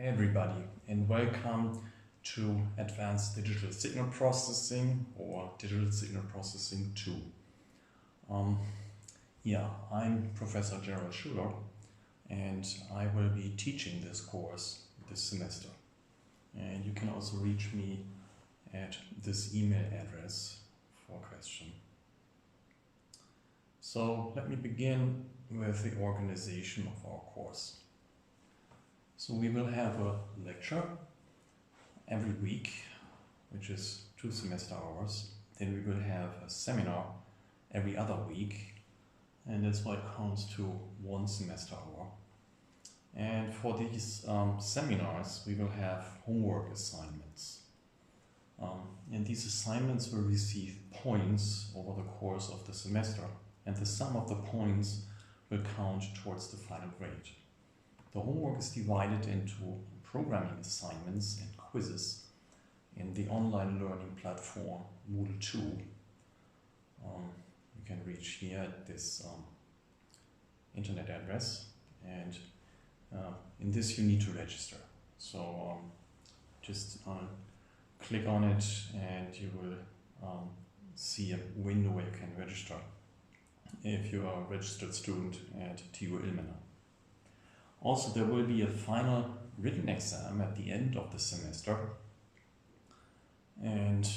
Hey everybody, and welcome to Advanced Digital Signal Processing or Digital Signal Processing 2. I'm Professor Gerald Schuler, and I will be teaching this course this semester. And you can also reach me at this email address for a question. So let me begin with the organization of our course. So we will have a lecture every week, which is 2 semester hours. Then we will have a seminar every other week, and that's why it counts to 1 semester hour. And for these seminars, we will have homework assignments. And these assignments will receive points over the course of the semester, and the sum of the points will count towards the final grade. The homework is divided into programming assignments and quizzes in the online learning platform Moodle 2. You can reach here at this internet address, and in this you need to register. So just click on it and you will see a window where you can register if you are a registered student at TU Ilmenau. Also, there will be a final written exam at the end of the semester, and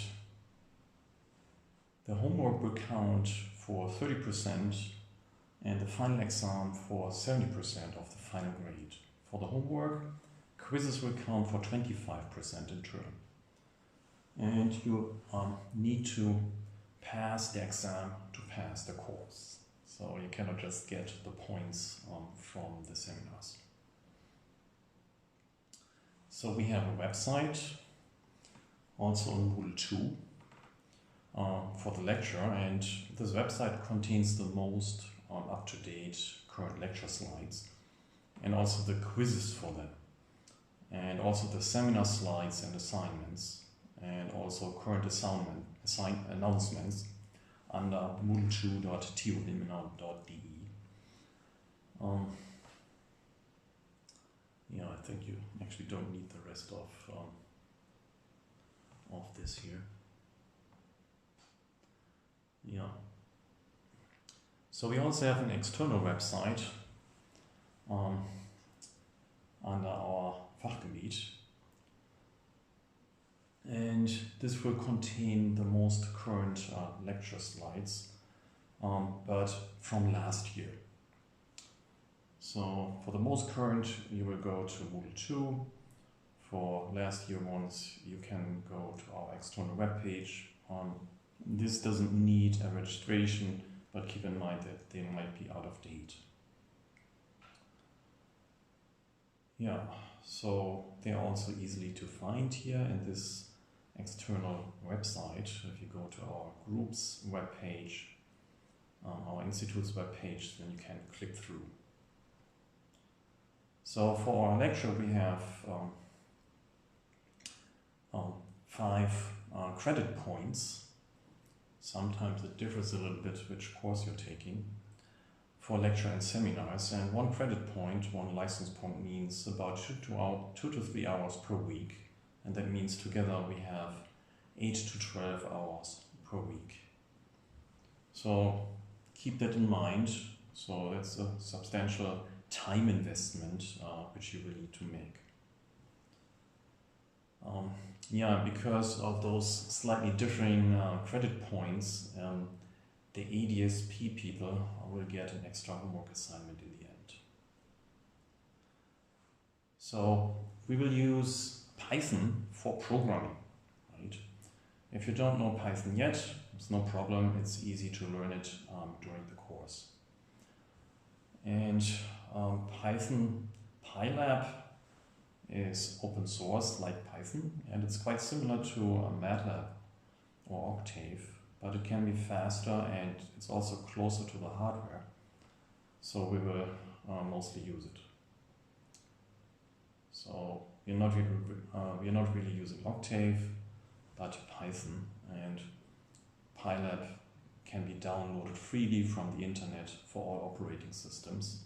the homework will count for 30% and the final exam for 70% of the final grade. For the homework, quizzes will count for 25% in turn. And you need to pass the exam to pass the course. So you cannot just get the points from the seminars. So we have a website, also on Moodle 2, for the lecture, and this website contains the most up-to-date current lecture slides, and also the quizzes for them, and also the seminar slides and assignments, and also current announcements under moodle2.tuilmenau.de. I think you actually don't need the rest of this here. So we also have an external website under our Fachgebiet. And this will contain the most current lecture slides, but from last year. So for the most current, you will go to Moodle 2. For last year ones, you can go to our external webpage. This doesn't need a registration, but keep in mind that they might be out of date. So they're also easily to find here in this external website. If you go to our group's webpage, our institute's webpage, then you can click through. So for our lecture, we have 5 credit points. Sometimes it differs a little bit which course you're taking for lecture and seminars. And 1 credit point, 1 license point, means about 2 to 3 hours per week. And that means together we have 8 to 12 hours per week. So keep that in mind. So that's a substantial time investment which you will need to make. Because of those slightly differing credit points, the Adsp people will get an extra homework assignment in the end. So we will use Python for programming, right? If you don't know Python yet, it's no problem. It's easy to learn it during the course. And Python PyLab is open source like Python, and it's quite similar to MATLAB or Octave, but it can be faster and it's also closer to the hardware. So we will mostly use it. So we're not really using Octave, but Python, and PyLab can be downloaded freely from the internet for all operating systems.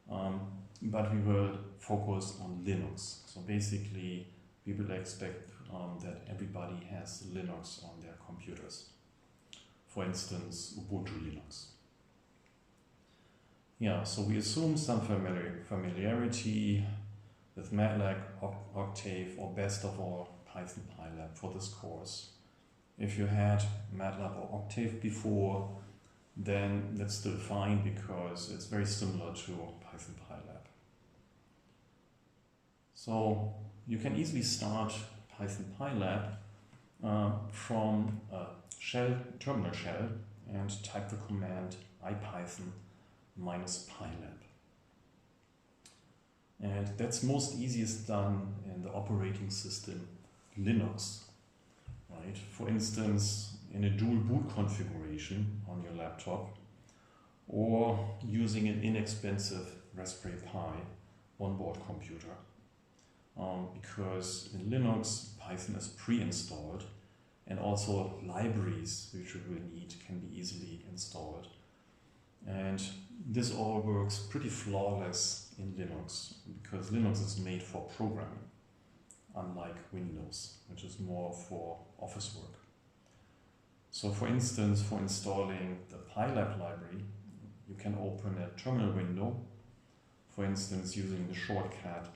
but we will focus on Linux. So basically, we will expect that everybody has Linux on their computers. For instance, Ubuntu Linux. Yeah, so we assume some familiarity with MATLAB, Octave, or best of all, Python PyLab for this course. If you had MATLAB or Octave before, then that's still fine because it's very similar to Python PyLab. So you can easily start Python PyLab from a terminal shell and type the command ipython -pylab. And that's most easiest done in the operating system Linux, right? For instance, in a dual boot configuration on your laptop, or using an inexpensive Raspberry Pi onboard computer. Because in Linux, Python is pre-installed, and also libraries which you will need can be easily installed. And this all works pretty flawless in Linux, because Linux is made for programming, unlike Windows, which is more for office work. So for instance, for installing the PyLab library, you can open a terminal window, for instance using the shortcut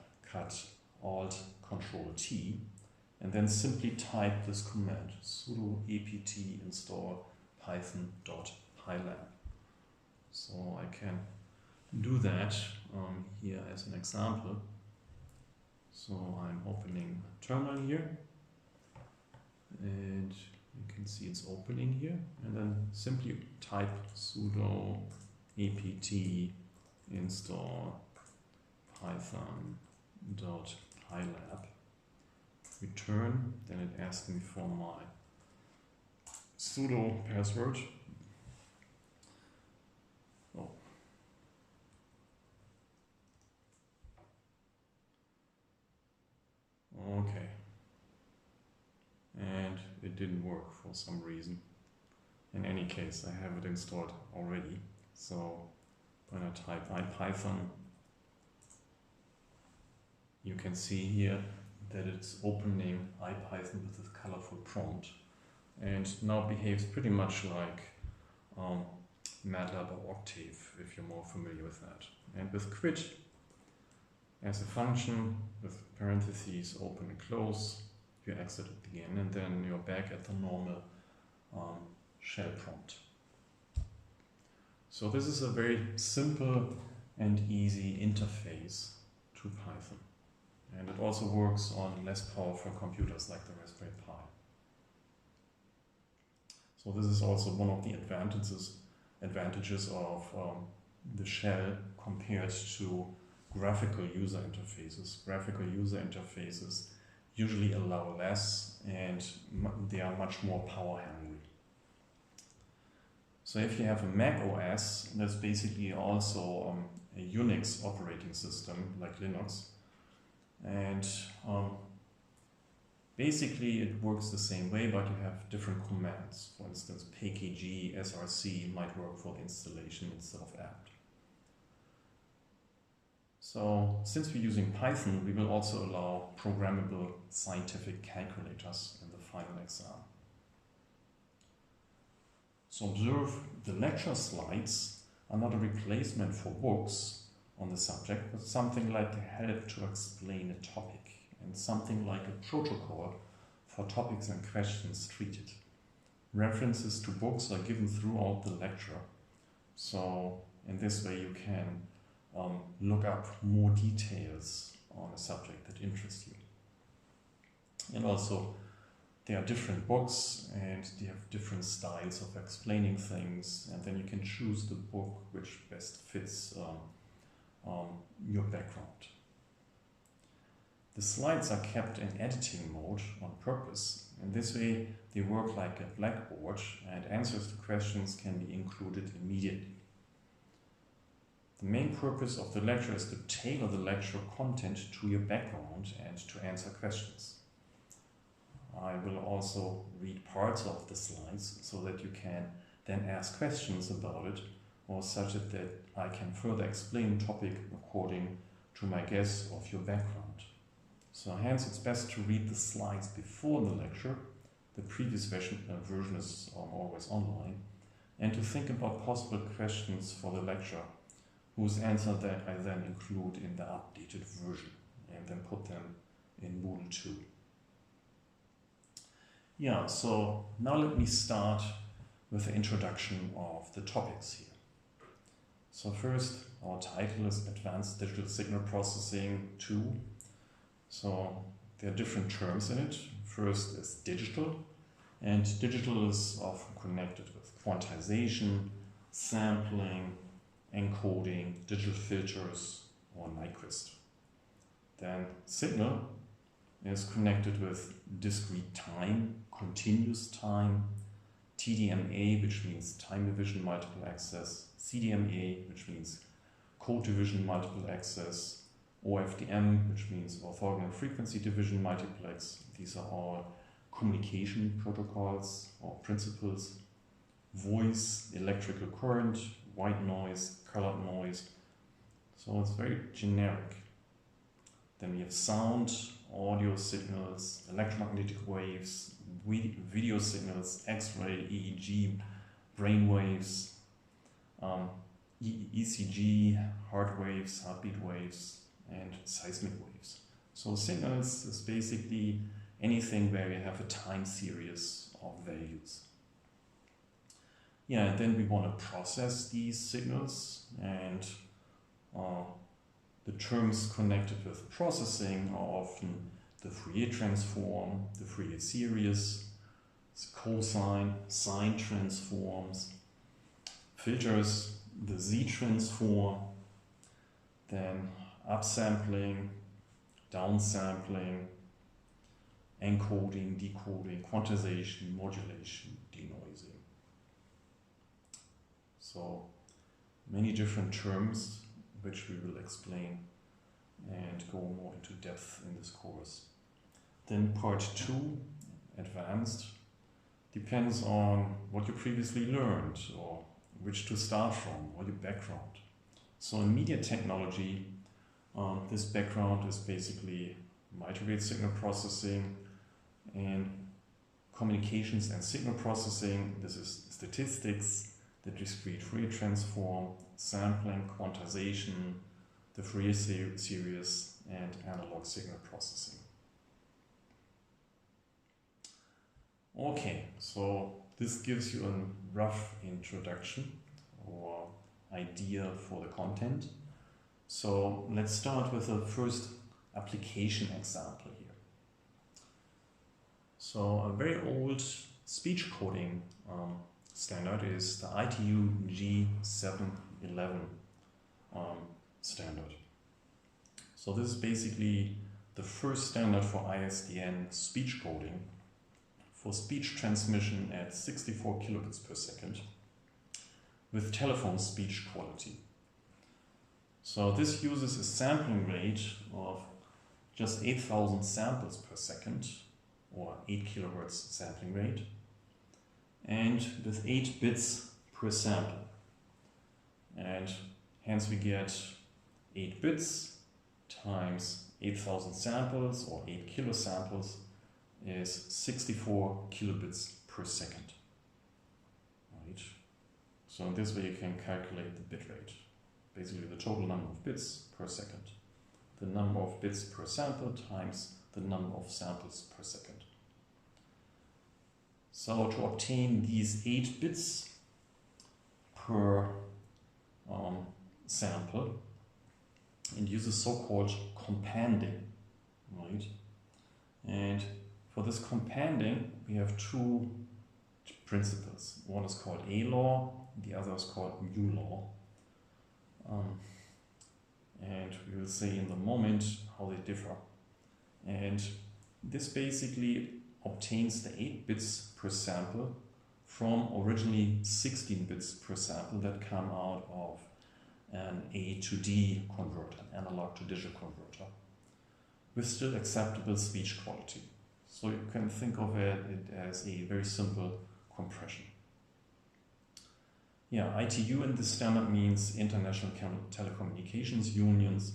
Alt-Control-T, and then simply type this command, sudo apt install python.pylab. So I can do that here as an example. So I'm opening a terminal here, and you can see it's opening here, and then simply type sudo apt install python.pylab, return, then it asks me for my sudo password. Oh. Okay. And it didn't work for some reason. In any case, I have it installed already. So when I type ipython, you can see here that it's opening ipython with this colorful prompt, and now behaves pretty much like MATLAB or Octave, if you're more familiar with that. And with quit as a function with parentheses open and close, you exit it again, and then you're back at the normal shell prompt. So this is a very simple and easy interface to Python. And it also works on less powerful computers like the Raspberry Pi. So this is also one of the advantages of the shell compared to graphical user interfaces. Graphical user interfaces usually allow less, and they are much more power hungry. So if you have a Mac OS, that's basically also a Unix operating system like Linux. And basically it works the same way, but you have different commands. For instance, pkg, src might work for the installation instead of apt. So since we're using Python, we will also allow programmable scientific calculators in the final exam. So observe, the lecture slides are not a replacement for books on the subject, but something like a help to explain a topic, and something like a protocol for topics and questions treated. References to books are given throughout the lecture, so in this way you can look up more details on a subject that interests you. And also there are different books and they have different styles of explaining things, and then you can choose the book which best fits your background. The slides are kept in editing mode on purpose. In this way they work like a blackboard, and answers to questions can be included immediately. The main purpose of the lecture is to tailor the lecture content to your background and to answer questions. I will also read parts of the slides so that you can then ask questions about it, or such that I can further explain the topic according to my guess of your background. So hence it's best to read the slides before the lecture. The previous version is always online, and to think about possible questions for the lecture, whose answer that I then include in the updated version and then put them in Moodle 2. Yeah, so now let me start with the introduction of the topics here. So first, our title is Advanced Digital Signal Processing 2. So there are different terms in it. First is digital, and digital is often connected with quantization, sampling, encoding, digital filters, or Nyquist. Then signal is connected with discrete time, continuous time, TDMA, which means time division multiple access, CDMA, which means code division multiple access, OFDM, which means orthogonal frequency division multiplex. These are all communication protocols or principles. Voice, electrical current, white noise, colored noise. So it's very generic. Then we have sound, audio signals, electromagnetic waves, video signals, X-ray, EEG, brain waves, ECG, heart waves, heartbeat waves, and seismic waves. So signals is basically anything where you have a time series of values. Yeah, and then we want to process these signals, and the terms connected with processing are often the Fourier transform, the Fourier series, cosine, sine transforms, filters, the Z transform, then upsampling, downsampling, encoding, decoding, quantization, modulation, denoising. So many different terms which we will explain and go more into depth in this course. Then part 2, advanced, depends on what you previously learned or which to start from or your background. So in media technology, this background is basically multivariate signal processing and communications and signal processing. This is statistics, the discrete Fourier transform, sampling, quantization, the Fourier series, and analog signal processing. Okay, so this gives you a rough introduction or idea for the content. So let's start with the first application example here. So a very old speech coding standard is the ITU G711 standard. So this is basically the first standard for ISDN speech coding for speech transmission at 64 kilobits per second with telephone speech quality. So this uses a sampling rate of just 8,000 samples per second, or 8 kilohertz sampling rate, and with 8 bits per sample. And hence we get 8 bits times 8,000 samples, or 8 kilosamples, is 64 kilobits per second. Right? So in this way you can calculate the bit rate. Basically the total number of bits per second. The number of bits per sample times the number of samples per second. So to obtain these 8 bits per sample, it uses so-called companding, right? And for this companding, we have 2 principles. One is called A law, the other is called mu law. And we will see in the moment how they differ. And this basically obtains the 8 bits per sample from originally 16 bits per sample that come out of an A to D converter, an analog to digital converter, with still acceptable speech quality. So you can think of it as a very simple compression. Yeah, ITU in this standard means International Telecommunications Unions.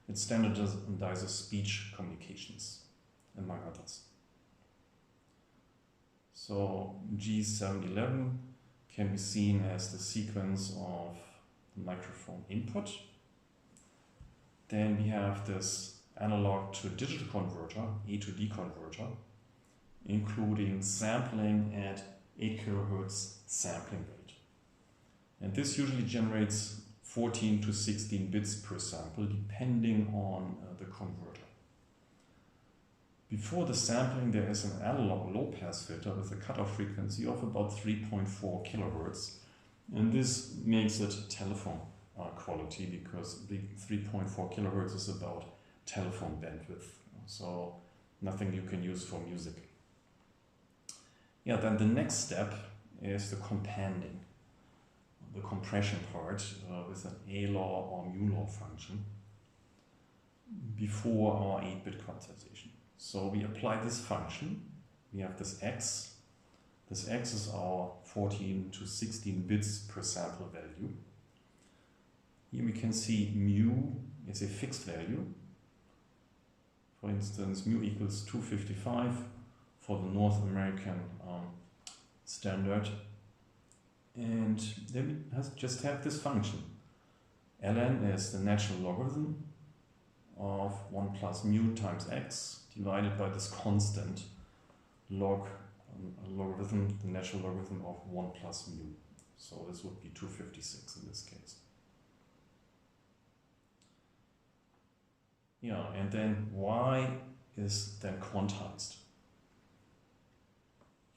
It standardizes speech communications, among others. So G711 can be seen as the sequence of the microphone input. Then we have this analog to digital converter, A to D converter, including sampling at 8 kHz sampling rate. And this usually generates 14 to 16 bits per sample, depending on the converter. Before the sampling, there is an analog low-pass filter with a cutoff frequency of about 3.4 kHz. And this makes it telephone quality, because the 3.4 kHz is about telephone bandwidth. So nothing you can use for music. Yeah, then the next step is the companding, the compression part with an A-law or mu-law function before our 8-bit quantization. So we apply this function, we have this x. This x is our 14 to 16 bits per sample value. Here we can see mu is a fixed value. For instance, mu equals 255 for the North American standard. And then we just have this function. ln is the natural logarithm of 1 plus mu times x divided by this constant logarithm, the natural logarithm of 1 plus mu. So this would be 256 in this case. Yeah, and then y is then quantized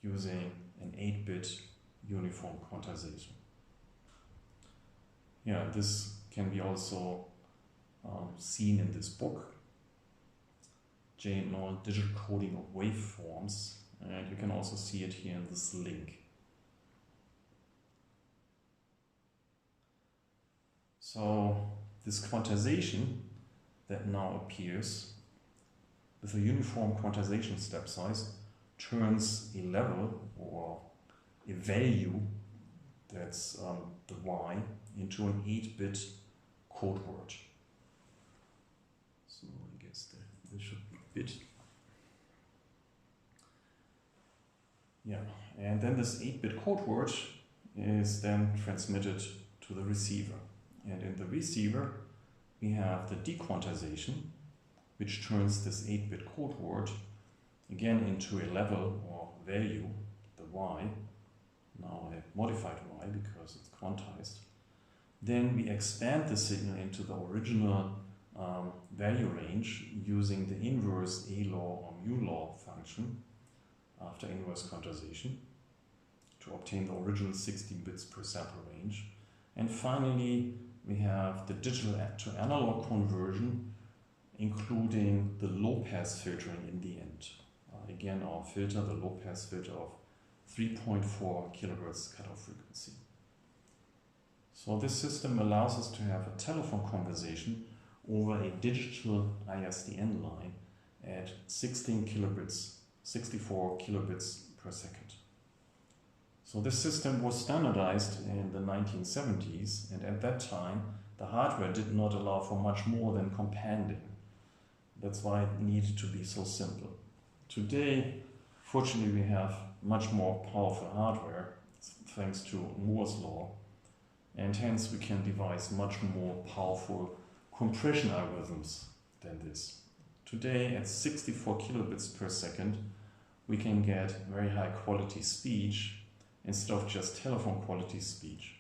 using an 8-bit uniform quantization. Yeah, this can be also seen in this book, J&L Digital Coding of Waveforms, and you can also see it here in this link. So this quantization that now appears with a uniform quantization step size turns a level or a value, that's the y, into an 8-bit code word. So I guess this should be bit. Yeah, and then this 8-bit code word is then transmitted to the receiver. And in the receiver, we have the dequantization, which turns this 8-bit code word again into a level or value, the y, now a modified y because it's quantized. Then we expand the signal into the original value range using the inverse A-law or mu-law function after inverse quantization to obtain the original 16 bits per sample range. And finally, we have the digital to analog conversion, including the low-pass filtering in the end. Again, our filter, the low-pass filter of 3.4 kHz cutoff frequency. So this system allows us to have a telephone conversation over a digital ISDN line at 16 kilobits, 64 kilobits per second. So this system was standardized in the 1970s, and at that time the hardware did not allow for much more than companding. That's why it needed to be so simple. Today, fortunately, we have much more powerful hardware thanks to Moore's law, and hence we can devise much more powerful compression algorithms than this. Today, at 64 kilobits per second, we can get very high quality speech instead of just telephone quality speech.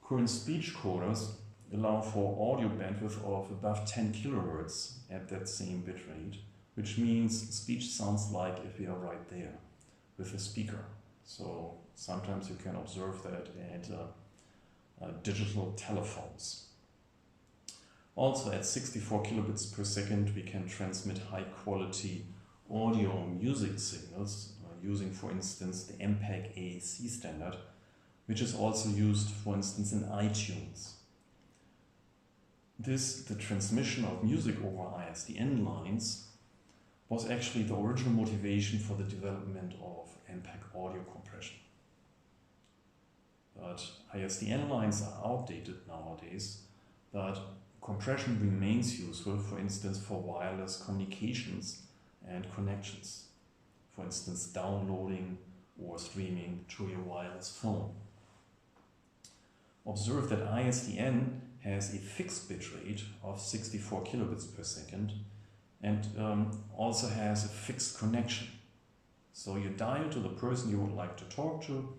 Current speech coders allow for audio bandwidth of above 10 kilohertz at that same bit rate, which means speech sounds like if we are right there with a speaker. So sometimes you can observe that at digital telephones. Also at 64 kilobits per second, we can transmit high quality audio music signals using, for instance, the MPEG AAC standard, which is also used, for instance, in iTunes. The transmission of music over ISDN lines, was actually the original motivation for the development of MPEG audio compression. But ISDN lines are outdated nowadays, but compression remains useful, for instance, for wireless communications and connections. For instance, downloading or streaming through your wireless phone. Observe that ISDN has a fixed bit rate of 64 kilobits per second and also has a fixed connection. So you dial to the person you would like to talk to,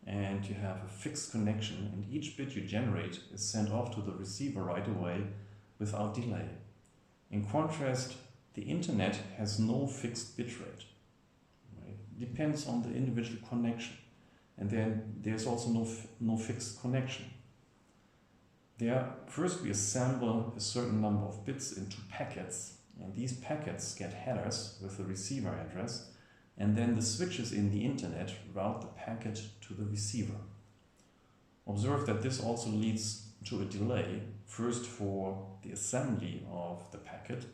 and you have a fixed connection, and each bit you generate is sent off to the receiver right away without delay. In contrast, the internet has no fixed bit rate. Right? Depends on the individual connection, and then there's also no fixed connection. First we assemble a certain number of bits into packets, and these packets get headers with the receiver address, and then the switches in the internet route the packet to the receiver. Observe that this also leads to a delay, first for the assembly of the packet,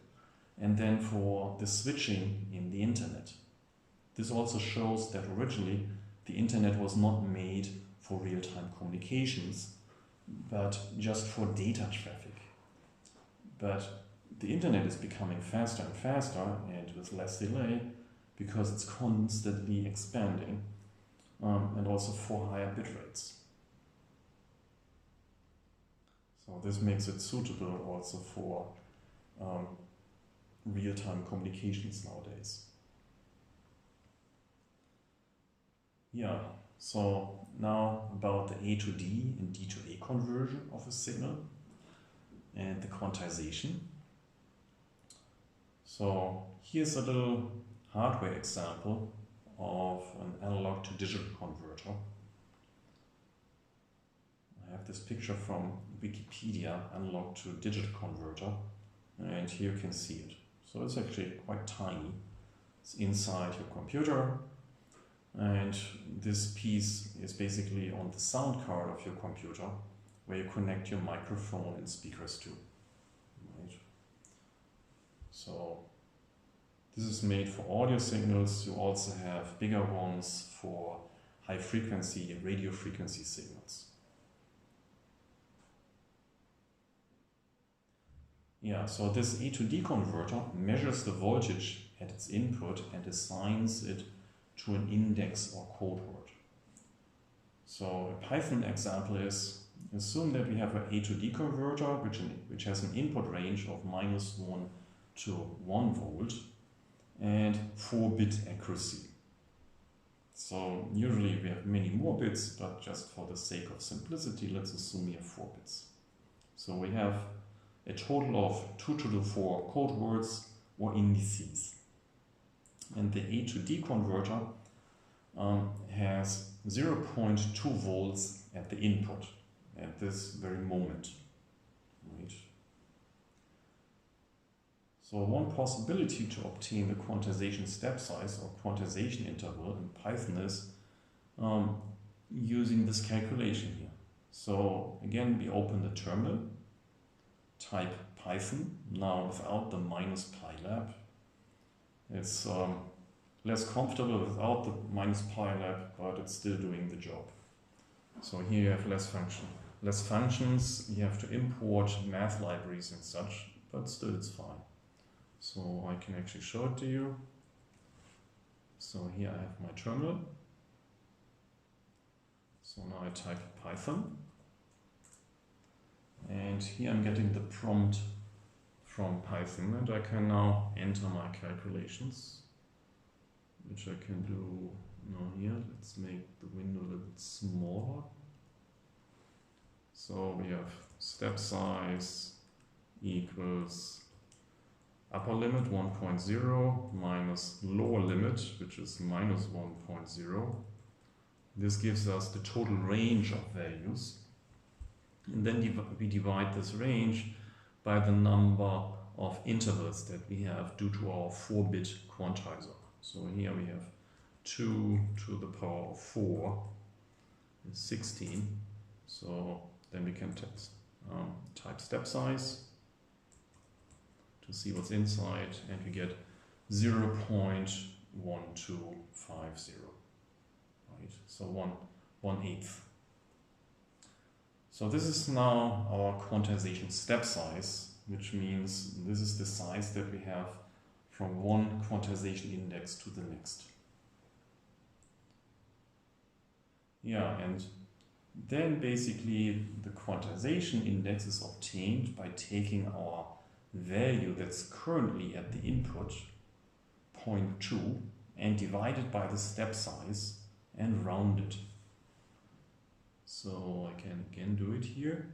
and then for the switching in the internet. This also shows that originally the internet was not made for real-time communications, but just for data traffic. But the internet is becoming faster and faster and with less delay because it's constantly expanding, and also for higher bit rates. So this makes it suitable also for real-time communications nowadays. Yeah, so now about the A to D and D to A conversion of a signal and the quantization. So here's a little hardware example of an analog to digital converter. I have this picture from Wikipedia, analog to digital converter, and here you can see it. So it's actually quite tiny. It's inside your computer, and this piece is basically on the sound card of your computer, where you connect your microphone and speakers to. Right? So this is made for audio signals. You also have bigger ones for high frequency and radio frequency signals. Yeah, so this A to D converter measures the voltage at its input and assigns it to an index or code word. So a Python example is, assume that we have an A to D converter which has an input range of -1 to 1 volt and 4-bit accuracy. So usually we have many more bits, but just for the sake of simplicity, let's assume we have 4 bits. So we have a total of 2 to the 4 code words or indices. And the A to D converter has 0.2 volts at the input at this very moment. Right? So one possibility to obtain the quantization step size or quantization interval in Python is using this calculation here. So again, we open the terminal, type Python, now without the -pylab. It's less comfortable without the -pylab, but it's still doing the job. So here you have less functions, you have to import math libraries and such, but still it's fine. So I can actually show it to you. So here I have my terminal. So now I type Python. And here I'm getting the prompt from Python, and I can now enter my calculations, which I can do now here. Let's make the window a little bit smaller. So we have step size equals upper limit 1.0 minus lower limit, which is -1.0. This gives us the total range of values. And then we divide this range by the number of intervals that we have due to our 4-bit quantizer. So here we have 2 to the power of 4 is 16. So then we can type step size to see what's inside, and we get 0.1250. Right? So 1/8. So this is now our quantization step size, which means this is the size that we have from one quantization index to the next. Yeah, and then basically the quantization index is obtained by taking our value that's currently at the input, 0.2, and divided by the step size and round it. So I can again do it here.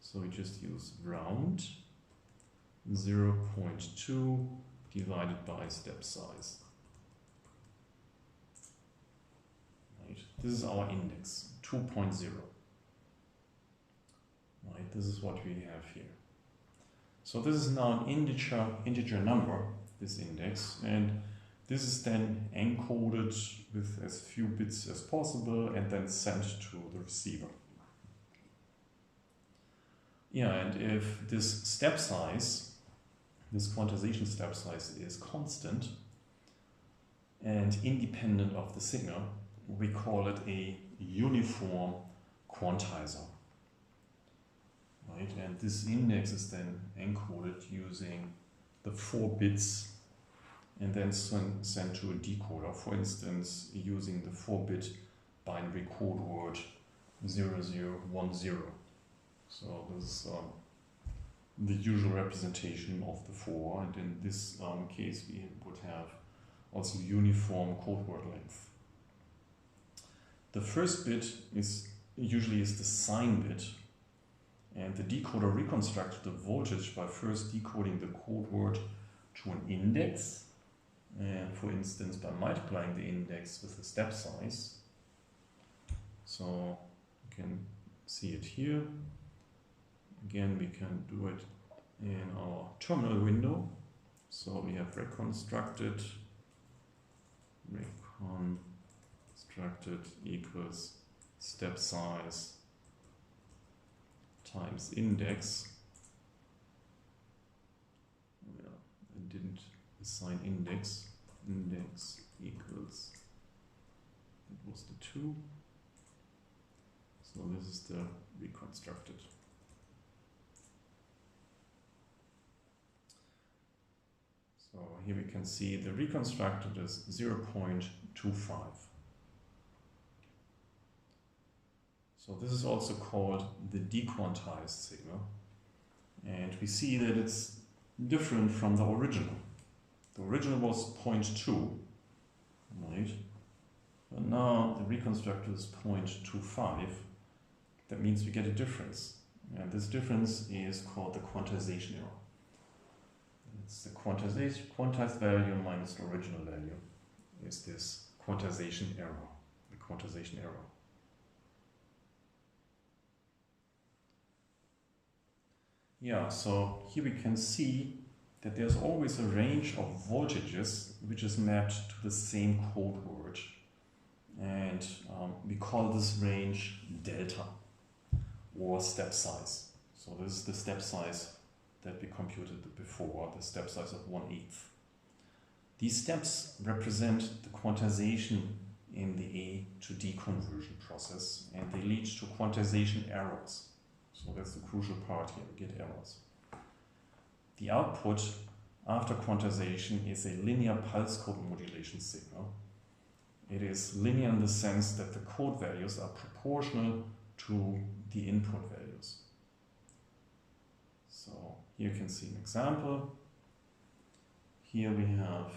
So we just use round 0.2 divided by step size. Right. This is our index, 2.0. Right. This is what we have here. So this is now an integer number, this index, and this is then encoded with as few bits as possible and then sent to the receiver. Yeah, and if this step size, this quantization step size is constant and independent of the signal, we call it a uniform quantizer. Right? And this index is then encoded using the 4 bits and then sent to a decoder, for instance, using the 4-bit binary code word 0010. So this is the usual representation of the 4, and in this case we would have also uniform code word length. The first bit usually is the sign bit, and the decoder reconstructed the voltage by first decoding the code word to an index, and for instance by multiplying the index with the step size. So you can see it here. Again, we can do it in our terminal window. So we have reconstructed equals step size times index. Yeah, I didn't assign index. Index equals, that was the 2. So this is the reconstructed. So here we can see the reconstructed is 0.25. So this is also called the dequantized signal, and we see that it's different from the original. The original was 0.2, right? But now the reconstructed is 0.25. That means we get a difference, and this difference is called the quantization error. It's the quantized value minus the original value is this quantization error, the quantization error. Yeah, so here we can see that there's always a range of voltages which is mapped to the same code word, and we call this range delta or step size. So this is the step size that we computed before, the step size of 1/8. These steps represent the quantization in the A to D conversion process, and they lead to quantization errors. So that's the crucial part here, we get errors. The output after quantization is a linear pulse code modulation signal. It is linear in the sense that the code values are proportional to the input values. So here you can see an example. Here we have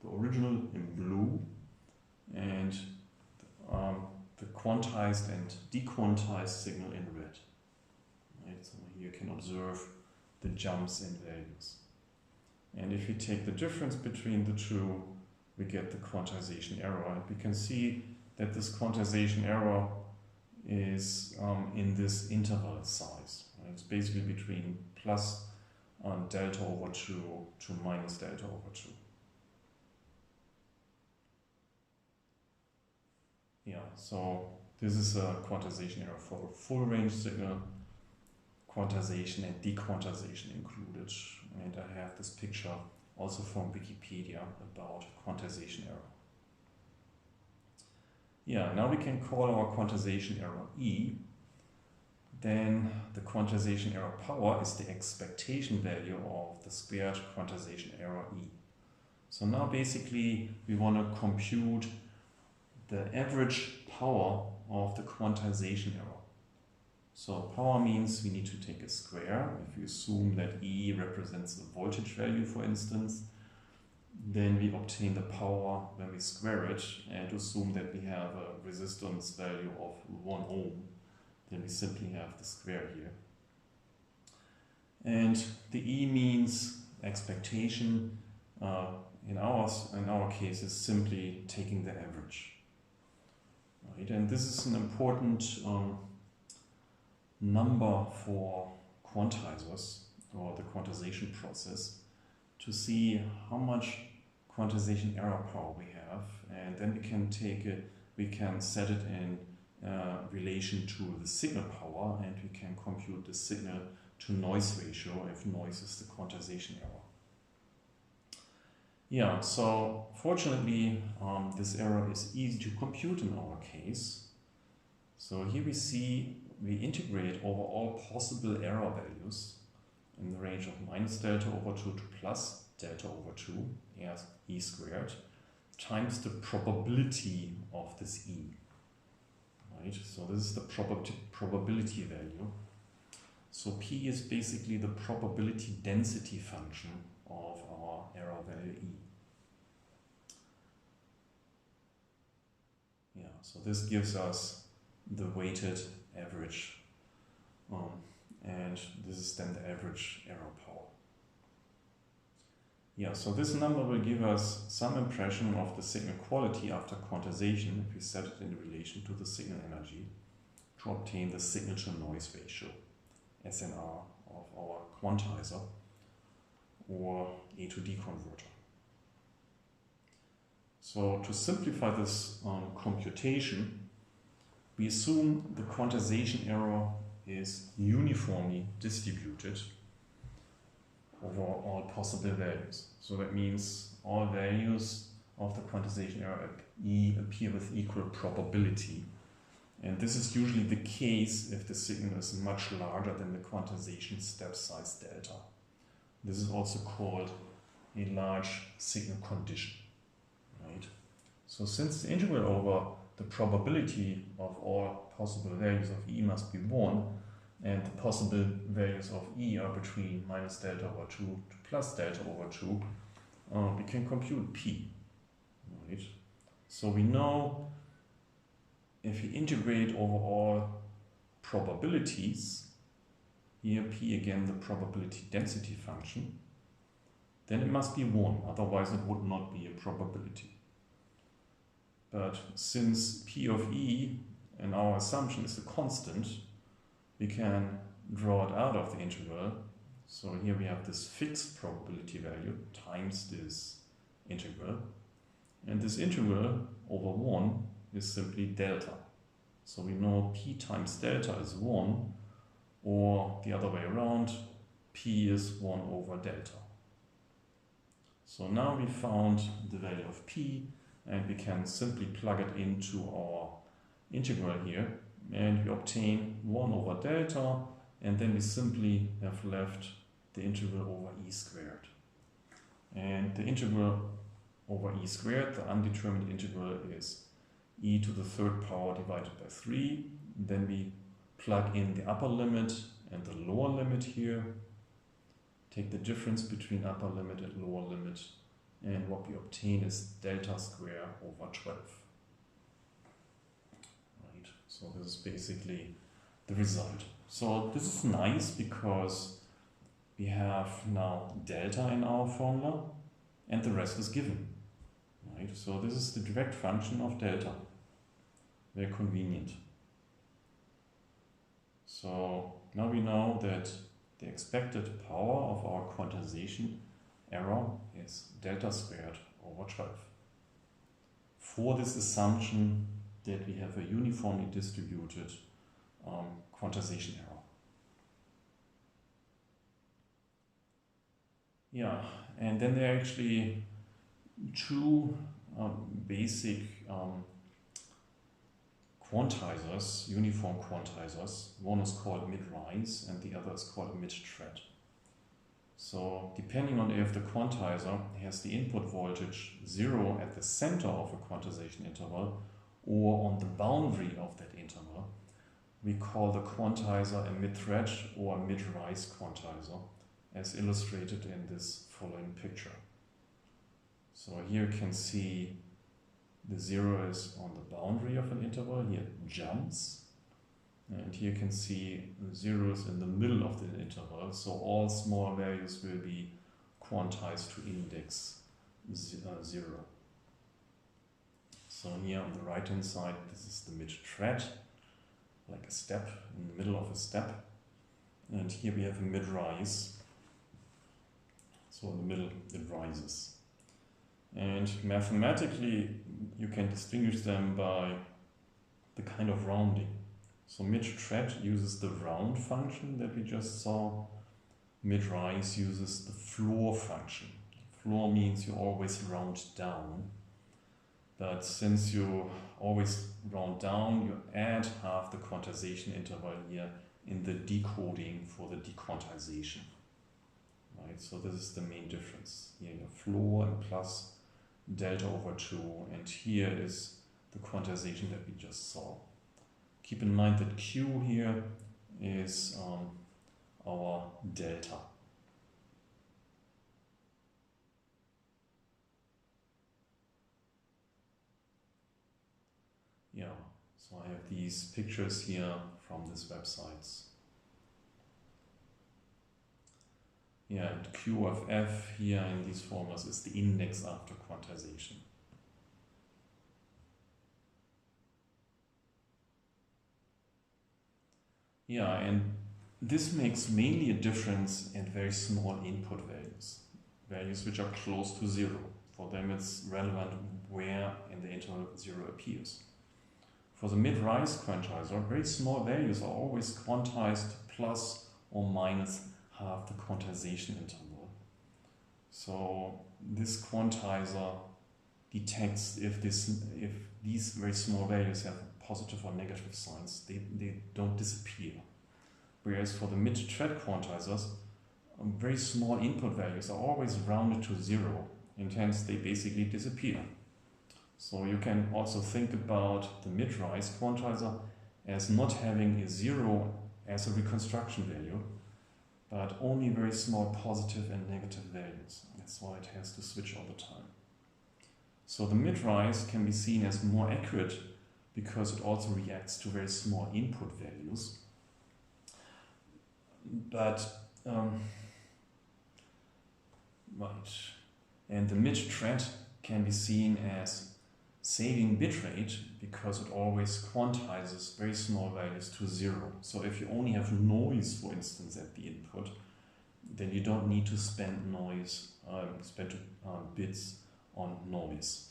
the original in blue and the quantized and dequantized signal in red. Right? So here you can observe the jumps in values. And if we take the difference between the two, we get the quantization error. And we can see that this quantization error is in this interval size. Right? It's basically between plus delta over 2 to minus delta over 2. Yeah, so this is a quantization error for a full range signal, quantization and dequantization included. And I have this picture also from Wikipedia about quantization error. Yeah, now we can call our quantization error E, then the quantization error power is the expectation value of the squared quantization error E. So now basically we want to compute the average power of the quantization error. So power means we need to take a square. If we assume that E represents the voltage value, for instance, then we obtain the power when we square it, and assume that we have a resistance value of 1 ohm. Then we simply have the square here. And the E means expectation. In our case is simply taking the average. Right? And this is an important number for quantizers or the quantization process to see how much quantization error power we have, and then we can take it, we can set it in relation to the signal power, and we can compute the signal to noise ratio if noise is the quantization error. Yeah, so fortunately this error is easy to compute in our case. So here we see we integrate over all possible error values in the range of minus delta over 2 to plus delta over 2 as E squared times the probability of this E. Right? So this is the probability value. So P is basically the probability density function of our error value E. Yeah, so this gives us the weighted average, and this is then the average error power. Yeah, so this number will give us some impression of the signal quality after quantization if we set it in relation to the signal energy to obtain the signal to noise ratio, SNR, of our quantizer or A to D converter. So to simplify this computation, we assume the quantization error is uniformly distributed over all possible values. So that means all values of the quantization error E appear with equal probability. And this is usually the case if the signal is much larger than the quantization step size delta. This is also called a large signal condition. Right? So since the integral over the probability of all possible values of E must be 1, and the possible values of E are between minus delta over 2 to plus delta over 2, we can compute P. Right? So we know if we integrate over all probabilities, here P again the probability density function, then it must be 1, otherwise it would not be a probability. But since P of E in our assumption is a constant, we can draw it out of the integral. So here we have this fixed probability value times this integral. And this integral over 1 is simply delta. So we know P times delta is 1, or the other way around, P is 1 over delta. So now we found the value of P, and we can simply plug it into our integral here, and we obtain 1 over delta, and then we simply have left the integral over E squared. And the integral over E squared, the undetermined integral, is E to the third power divided by 3. Then we plug in the upper limit and the lower limit here, take the difference between upper limit and lower limit, and what we obtain is delta square over 12. Right, so this is basically the result. So this is nice because we have now delta in our formula and the rest is given. Right, so this is the direct function of delta. Very convenient. So now we know that the expected power of our quantization error is delta squared over 12. For this assumption that we have a uniformly distributed quantization error. Yeah, and then there are actually two basic quantizers, uniform quantizers. One is called mid-rise and the other is called mid-thread. So depending on if the quantizer has the input voltage 0 at the center of a quantization interval or on the boundary of that interval, we call the quantizer a mid-thread or a mid-rise quantizer, as illustrated in this following picture. So here you can see the 0 is on the boundary of an interval, here it jumps. And here you can see the 0 is in the middle of the interval, so all small values will be quantized to index 0. So here on the right hand side, this is the mid-thread, like a step, in the middle of a step. And here we have a mid-rise, so in the middle it rises. And mathematically you can distinguish them by the kind of rounding. So mid-thread uses the round function that we just saw. Mid-rise uses the floor function. Floor means you always round down. But since you always round down, you add half the quantization interval here in the decoding for the dequantization. Right? So this is the main difference. Here your floor and plus delta over 2, and here is the quantization that we just saw. Keep in mind that Q here is our delta. Yeah, so I have these pictures here from these websites. Yeah, and Q of F here in these formulas is the index after quantization. Yeah, and this makes mainly a difference in very small input values, values which are close to 0. For them it's relevant where in the interval 0 appears. For the mid-rise quantizer, very small values are always quantized plus or minus half the quantization interval. So this quantizer detects if these very small values have positive or negative signs, they don't disappear. Whereas for the mid-thread quantizers, very small input values are always rounded to 0, and hence they basically disappear. So you can also think about the mid-rise quantizer as not having a 0 as a reconstruction value, but only very small positive and negative values. That's why it has to switch all the time. So the mid-rise can be seen as more accurate because it also reacts to very small input values. But, and the mid-thread can be seen as saving bitrate because it always quantizes very small values to 0. So if you only have noise, for instance, at the input, then you don't need to spend bits on noise.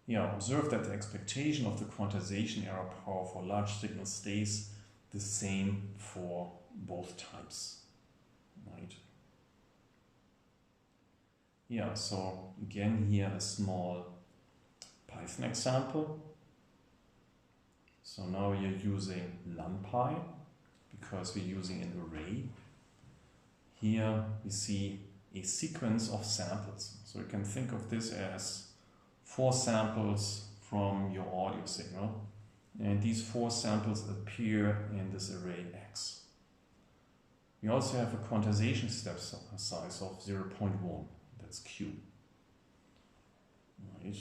Yeah, observe that the expectation of the quantization error power for large signals stays the same for both types. Right? Yeah, so again here a small Python example. So now you're using NumPy because we're using an array. Here we see a sequence of samples. So you can think of this as 4 samples from your audio signal, and these 4 samples appear in this array X. We also have a quantization step size of 0.1, that's Q. Right.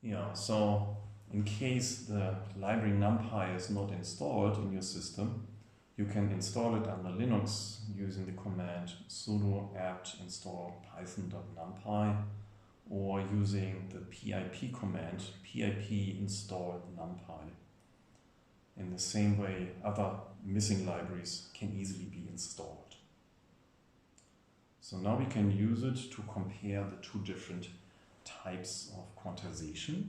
Yeah, so in case the library NumPy is not installed in your system, you can install it under Linux using the command sudo apt install python.numpy, or using the pip command pip install numpy. In the same way, other missing libraries can easily be installed. So now we can use it to compare the 2 different types of quantization.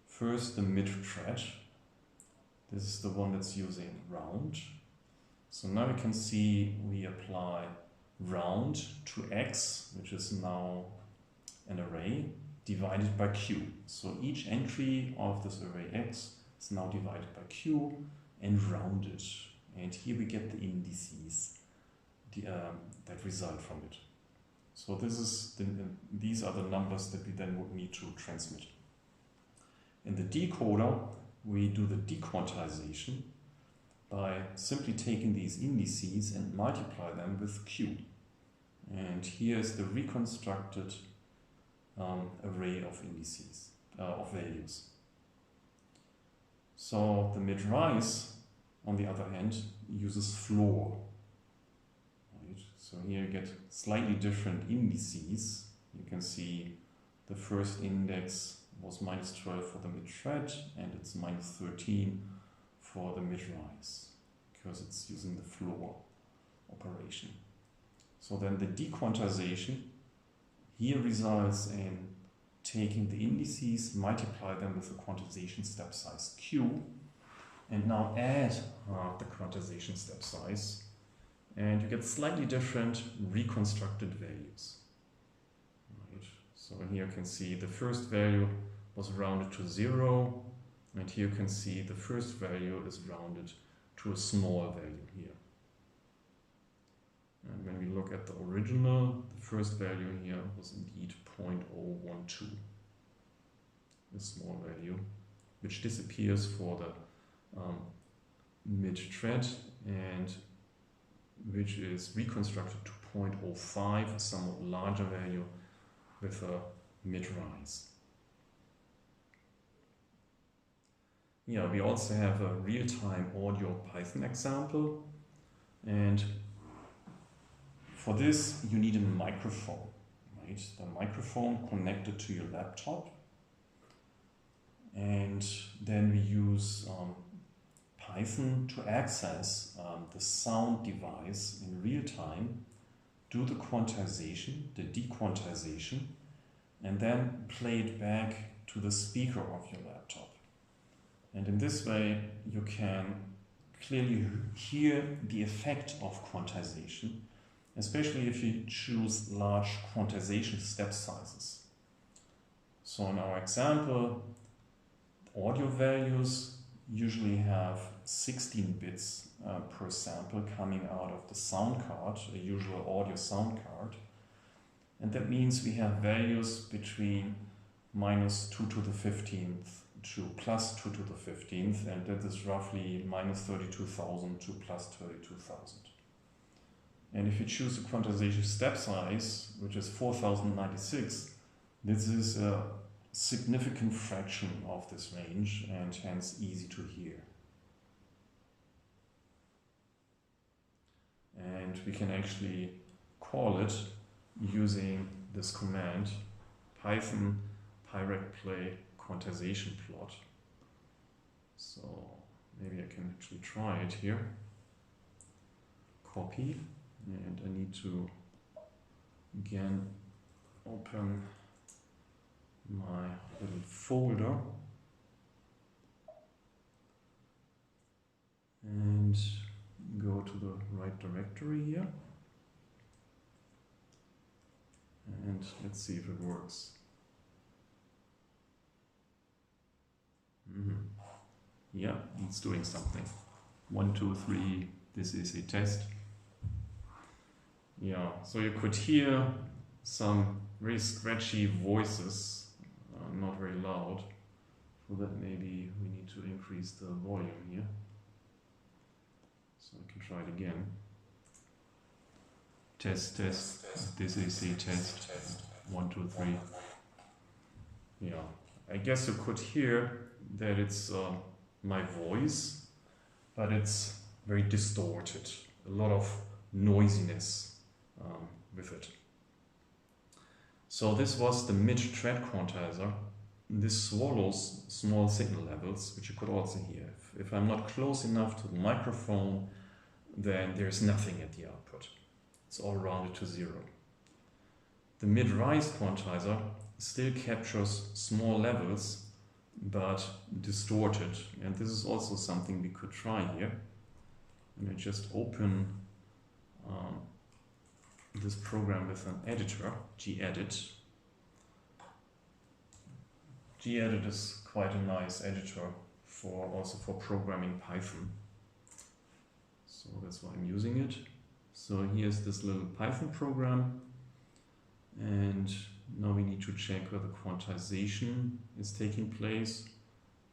First, the mid-thread. This is the one that's using round. So now we can see we apply round to x, which is now an array, divided by q. So each entry of this array x is now divided by q and rounded. And here we get the indices that result from it. So this is these are the numbers that we then would need to transmit. In the decoder, we do the dequantization by simply taking these indices and multiply them with q. And here is the reconstructed array of indices, of values. So the mid-rise, on the other hand, uses floor. Right? So here you get slightly different indices. You can see the first index was -12 for the mid-thread, and it's -13 for the mid-rise, because it's using the floor operation. So then the dequantization here results in taking the indices, multiply them with the quantization step size q, and now add the quantization step size, and you get slightly different reconstructed values. Right. So here you can see the first value was rounded to 0, and here you can see the first value is rounded to a small value here. And when we look at the original, the first value here was indeed 0.012, a small value, which disappears for the mid-thread and which is reconstructed to 0.05, a somewhat larger value with a mid-rise. Yeah, we also have a real-time audio Python example, and for this you need a microphone, right? The microphone connected to your laptop, and then we use Python to access the sound device in real time, do the quantization, the dequantization, and then play it back to the speaker of your laptop. And in this way you can clearly hear the effect of quantization, especially if you choose large quantization step sizes. So in our example, audio values usually have 16 bits per sample coming out of the sound card, a usual audio sound card. And that means we have values between -2 to the 15th to +2 to the 15th, and that is roughly -32,000 to +32,000. And if you choose a quantization step size, which is 4096, this is a significant fraction of this range and hence easy to hear. And we can actually call it using this command, Python pyrecplay quantization plot. So maybe I can actually try it here. Copy, and I need to again open my little folder and go to the right directory here, and let's see if it works. Yeah, it's doing something. 1, 2, 3, this is a test. Yeah, so you could hear some very scratchy voices, not very loud. For that maybe we need to increase the volume here. So I can try it again. Test, test, this is a test. 1, 2, 3. Yeah, I guess you could hear that it's my voice, but it's very distorted. A lot of noisiness with it. So this was the mid-thread quantizer. This swallows small signal levels, which you could also hear. If I'm not close enough to the microphone, then there's nothing at the output. It's all rounded to 0. The mid-rise quantizer still captures small levels, but distorted. And this is also something we could try here. and I just open this program with an editor, gedit. Gedit is quite a nice editor also for programming Python. So that's why I'm using it. So here's this little Python program, and now we need to check whether quantization is taking place.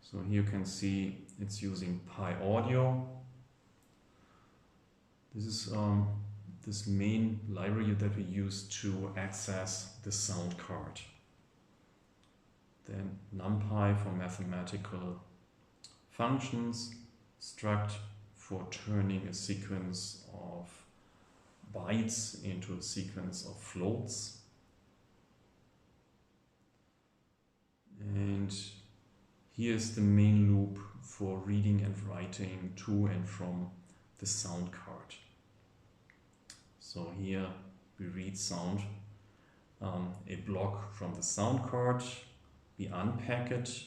So here you can see it's using PyAudio. This is this main library that we use to access the sound card. Then NumPy for mathematical functions, struct for turning a sequence of bytes into a sequence of floats, and here's the main loop for reading and writing to and from the sound card. So here we read sound, a block from the sound card, we unpack it,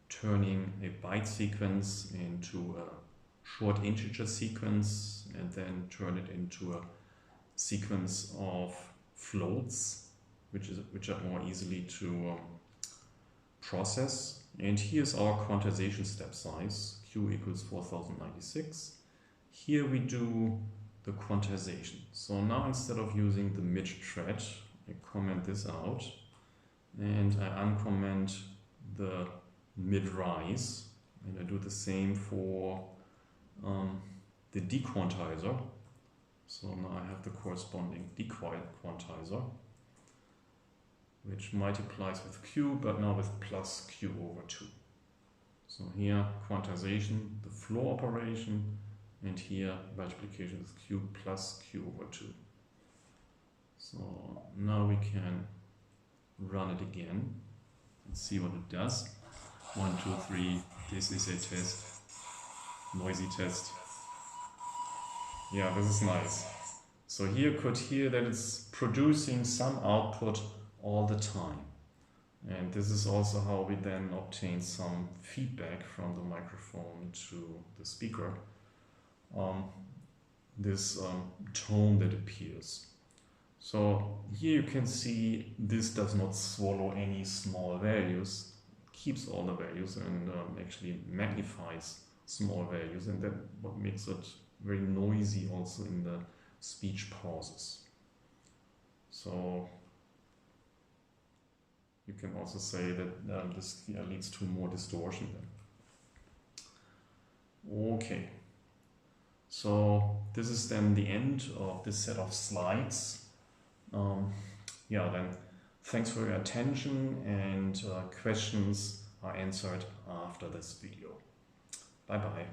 turning a byte sequence into a short integer sequence, and then turn it into a sequence of floats, which are more easily to process. And here's our quantization step size, q equals 4096. Here we do the quantization. So now instead of using the mid thread, I comment this out and I uncomment the mid rise, and I do the same for the dequantizer. So now I have the corresponding dequantizer, which multiplies with q, but now with plus q over 2. So here quantization, the floor operation, and here multiplication with q plus q over 2. So now we can run it again and see what it does. 1, 2, 3, this is a test, noisy test. Yeah, this is nice. So here you could hear that it's producing some output all the time. And this is also how we then obtain some feedback from the microphone to the speaker. This tone that appears. So here you can see this does not swallow any small values, it keeps all the values and actually magnifies small values, and that what makes it very noisy also in the speech pauses. So you can also say that this leads to more distortion then. Okay, so this is then the end of this set of slides. Yeah, then thanks for your attention, and questions are answered after this video. Bye bye.